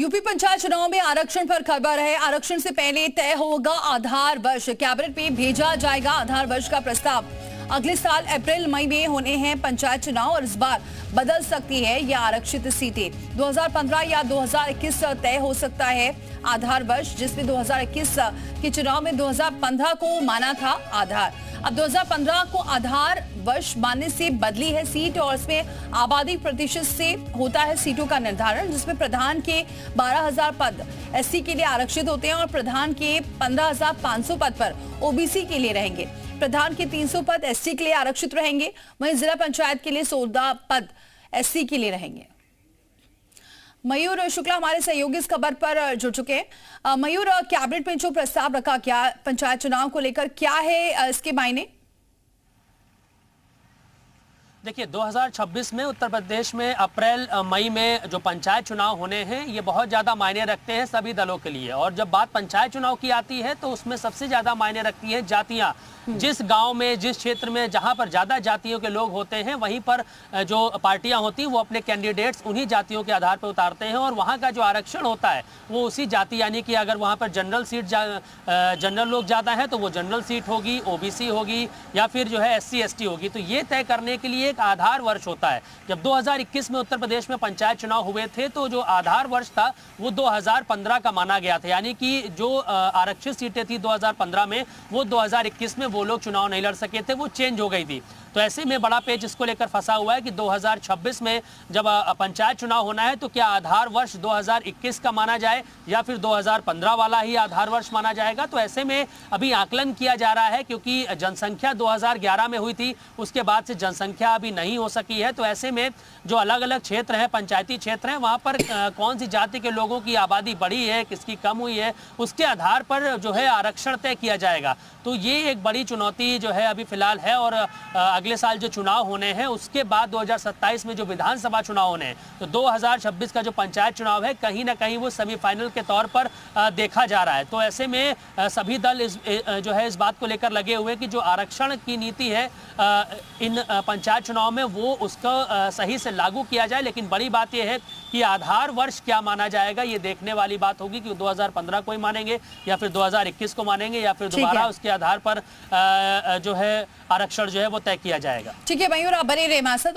UP panchayat चुनाव में आरक्षण पर खबर है। आरक्षण से पहले तय होगा आधार वर्ष, कैबिनेट में भेजा जाएगा आधार वर्ष का प्रस्ताव। अगले साल अप्रैल मई में होने हैं पंचायत चुनाव और इस बार बदल सकती है यह आरक्षित सीटें। 2015 या 2021 तय हो सकता है आधार वर्ष, जिसमें 2021 के चुनाव में 2015 को माना था आधार। अब 2015 को आधार वर्ष मानने से बदली है सीट और इसमें आबादी प्रतिशत से होता है सीटों का निर्धारण, जिसमें प्रधान के 12,000 पद एससी के लिए आरक्षित होते हैं और प्रधान के 15,500 पद पर ओबीसी के लिए रहेंगे। प्रधान के 300 पद एससी के लिए आरक्षित रहेंगे, वहीं जिला पंचायत के लिए 16 पद एससी के लिए रहेंगे। मयूर शुक्ला हमारे सहयोगी इस खबर पर जुड़ चुके हैं। मयूर, कैबिनेट में जो प्रस्ताव रखा क्या पंचायत चुनाव को लेकर, क्या है इसके मायने? देखिए, 2026 में उत्तर प्रदेश में अप्रैल मई में जो पंचायत चुनाव होने हैं ये बहुत ज़्यादा मायने रखते हैं सभी दलों के लिए। और जब बात पंचायत चुनाव की आती है तो उसमें सबसे ज़्यादा मायने रखती है जातियाँ। जिस गांव में, जिस क्षेत्र में जहां पर ज़्यादा जातियों के लोग होते हैं वहीं पर जो पार्टियां होती हैं वो अपने कैंडिडेट्स उन्हीं जातियों के आधार पर उतारते हैं और वहां का जो आरक्षण होता है वो उसी जाति, यानी कि अगर वहां पर जनरल सीट जनरल लोग ज़्यादा हैं तो वो जनरल सीट होगी, ओबीसी होगी या फिर जो है एससी एसटी होगी। तो ये तय करने के लिए एक आधार वर्ष होता है। जब 2021 में उत्तर प्रदेश में पंचायत चुनाव हुए थे तो जो आधार वर्ष था वो 2015 का माना गया था, यानी कि जो आरक्षित सीटें थी 2015 में वो 2021 में वो लोग चुनाव नहीं लड़ सके थे, वो चेंज हो गई थी। तो ऐसे में बड़ा पेच इसको लेकर फंसा हुआ है कि 2026 में जब पंचायत चुनाव होना है तो क्या आधार वर्ष 2021 का माना जाए या फिर 2015 वाला ही आधार वर्ष माना जाएगा। तो ऐसे में अभी आकलन किया जा रहा है, क्योंकि जनसंख्या 2011 में हुई थी, उसके बाद से जनसंख्या अभी नहीं हो सकी है। तो ऐसे में जो अलग अलग क्षेत्र हैं, पंचायती क्षेत्र हैं, वहाँ पर कौन सी जाति के लोगों की आबादी बढ़ी है, किसकी कम हुई है, उसके आधार पर जो है आरक्षण तय किया जाएगा। तो ये एक बड़ी चुनौती जो है अभी फिलहाल है। और अगले साल जो चुनाव होने हैं उसके बाद 2027 में जो विधानसभा चुनाव होने हैं, तो 2026 का जो पंचायत चुनाव है कहीं ना कहीं वो सेमीफाइनल के तौर पर देखा जा रहा है। तो ऐसे में सभी दल जो है इस बात को लेकर लगे हुए कि जो आरक्षण की नीति है इन पंचायत चुनाव में वो उसको सही से लागू किया जाए। लेकिन बड़ी बात यह है कि आधार वर्ष क्या माना जाएगा, ये देखने वाली बात होगी कि 2015 को ही मानेंगे या फिर 2021 को मानेंगे या फिर दोबारा उसके आधार पर जो है आरक्षण जो है वो तय किया जाएगा। ठीक है मयूर, आप बने रहे हमारे साथ।